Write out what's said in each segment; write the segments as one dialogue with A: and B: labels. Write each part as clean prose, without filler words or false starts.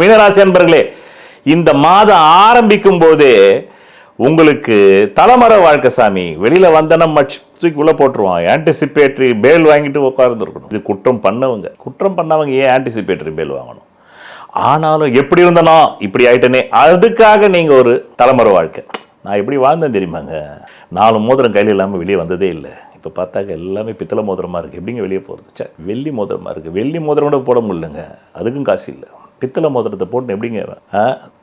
A: மீனராசி அன்பர்களே, இந்த மாதம் ஆரம்பிக்கும் போதே உங்களுக்கு தலைமறை வாழ்க்கை சாமி. வெளியில வந்தனா தூக்கி உள்ள போட்டுருவான். ஆன்டிசிபேட்டரி பேல் வாங்கிட்டு உட்கார்ந்துருக்கணும். இது குற்றம் பண்ணவங்க ஏன் ஆன்டிசிபேட்டரி பேல் வாங்கணும்? ஆனாலும் எப்படி இருந்தனோ இப்படி ஆயிட்டனே, அதுக்காக நீங்க ஒரு தலைமறை வாழ்க்கை. நான் எப்படி வாழ்ந்தேன் தெரியுமாங்க? 4 மோதிரம் கையில் இல்லாமல் வெளியே வந்ததே இல்லை. இப்போ பார்த்தாக்க எல்லாமே பித்தளை மோதிரமாக இருக்குது. எப்படிங்க வெளியே போகிறது? வெள்ளி மோதிரமாக இருக்குது. வெள்ளி மோதிரம் கூட போட முடியலங்க, அதுக்கும் காசு இல்லை. பித்தளை மோதிரத்தை போட்டு எப்படிங்க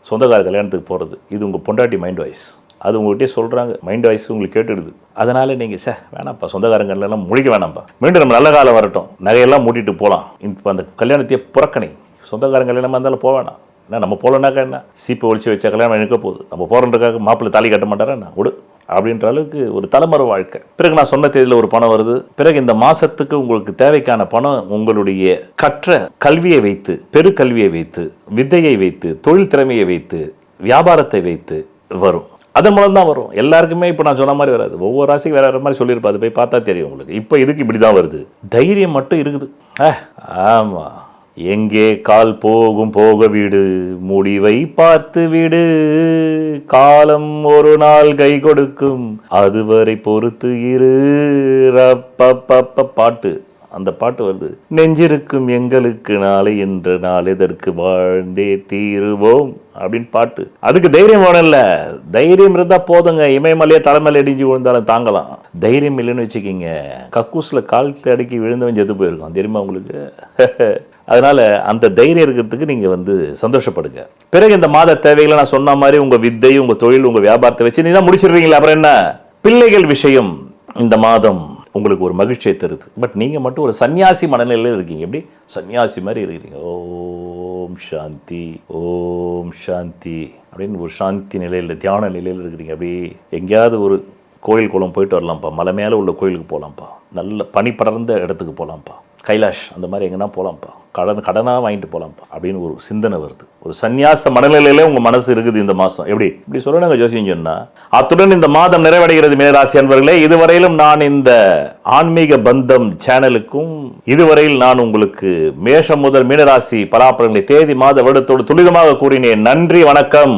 A: சொந்தக்கார கல்யாணத்துக்கு போகிறது? இது உங்கள் பொண்டாட்டி மைண்ட் வாய்ஸ். அது உங்கள்கிட்டே சொல்கிறாங்க, மைண்ட் வாய்ஸ் உங்களுக்கு கேட்டுடுது. அதனால் நீங்கள் வேணாம்ப்பா, சொந்தக்காரங்கள்லாம் முழிக்க வேணாம்ப்பா, மீண்டும் நம்ம நல்ல காலம் வரட்டும், நகையெல்லாம் மூட்டிட்டு போகலாம். இப்போ அந்த கல்யாணத்தையே புறக்கணை. சொந்தக்காரங்க கல்யாணமாக இருந்தாலும் போக வேணாம். ஏன்னா நம்ம போகலனாக்கா என்ன, சீப்பை ஒழிச்சு வச்ச கல்யாணம் நிற்க போகுது. நம்ம போகிறதுக்காக மாப்பிள்ளை தாலி கட்ட மாட்டாரா என்ன விடு அப்படின்ற அளவுக்கு ஒரு தலைமறை வாழ்க்கை. பிறகு நான் சொன்ன தேதியில் ஒரு பணம் வருது. பிறகு இந்த மாதத்துக்கு உங்களுக்கு தேவைக்கான பணம் உங்களுடைய கற்ற கல்வியை வைத்து, பெருக்கல்வியை வைத்து, வித்தையை வைத்து, தொழில் திறமையை வைத்து, வியாபாரத்தை வைத்து வரும். அதன் மூலம் தான் வரும். எல்லாருக்குமே இப்போ நான் சொன்ன மாதிரி வராது. ஒவ்வொரு ராசிக்கு வேற மாதிரி சொல்லியிருப்பா. அது போய் பார்த்தா தெரியும் உங்களுக்கு. இப்போ இதுக்கு இப்படி தான் வருது. தைரியம் மட்டும் இருக்குது. ஆமாம், எங்கே கால் போகும் போக விடு, முடிவை பார்த்து விடு, காலம் ஒரு நாள் கை கொடுக்கும், அதுவரை பொறுத்து இரு. பாட்டு, அந்த பாட்டு வருது. நெஞ்சிருக்கும் எங்களுக்கு நாளை என்ற நாள் எதற்கு வாழ்ந்தே தீருவோம் அப்படின்னு பாட்டு. அதுக்கு தைரியம் வேணும்ல. தைரியம் இருந்தா போதுங்க. இமயமலையே தலைமையில இடிஞ்சு விழுந்தாலும் தாங்கலாம். தைரியம் இல்லைன்னு வச்சுக்கிங்க, கக்கூஸ்ல கால் தடுக்கி விழுந்தவன் செத்து போயிருக்கான் தெரியுமா உங்களுக்கு? அதனால அந்த தைரியம் இருக்கிறதுக்கு நீங்க சந்தோஷப்படுங்க. பிறகு இந்த மாத தேவைகளை நான் சொன்ன மாதிரி உங்க வித்தை, உங்க தொழில், உங்க வியாபாரத்தை வச்சு நீங்க முடிச்சிடுறீங்களா? அப்புறம் என்ன? பிள்ளைகள் விஷயம் இந்த மாதம் உங்களுக்கு ஒரு மகிழ்ச்சியை தருது. பட் நீங்கள் மட்டும் ஒரு சன்னியாசி மனநிலையில் இருக்கீங்க. எப்படி சன்னியாசி மாதிரி இருக்கிறீங்க. ஓம் சாந்தி, ஓம் சாந்தி அப்படின்னு ஒரு சாந்தி நிலையில், தியான நிலையில் இருக்கிறீங்க. அப்படி எங்கேயாவது ஒரு கோயில் குளம் போயிட்டு வரலாம்ப்பா, மலை மேலே உள்ள கோயிலுக்கு போகலாம்ப்பா, நல்ல பனி படர்ந்த இடத்துக்கு போகலாம்ப்பா, கைலாஷ் அந்த மாதிரி எங்கன்னா போகலாம்ப்பா, கடனாக வாங்கிட்டு போகலாம்ப்பா அப்படின்னு ஒரு சிந்தனை வருது. ஒரு சன்னியாச மனநிலையிலே உங்கள் மனசு இருக்குது இந்த மாதம். எப்படி இப்படி சொல்லணுங்க ஜோசியம் சொன்னால். அத்துடன் இந்த மாதம் நிறைவடைகிறது மீனராசி அன்பர்களே. இதுவரையிலும் நான் இந்த ஆன்மீக பந்தம் சேனலுக்கும் இதுவரையில் நான் உங்களுக்கு மேஷம் முதல் மீனராசி பலாபலன்களை தேதி மாத வருடத்தோடு துரிதமாக கூறினேன். நன்றி, வணக்கம்.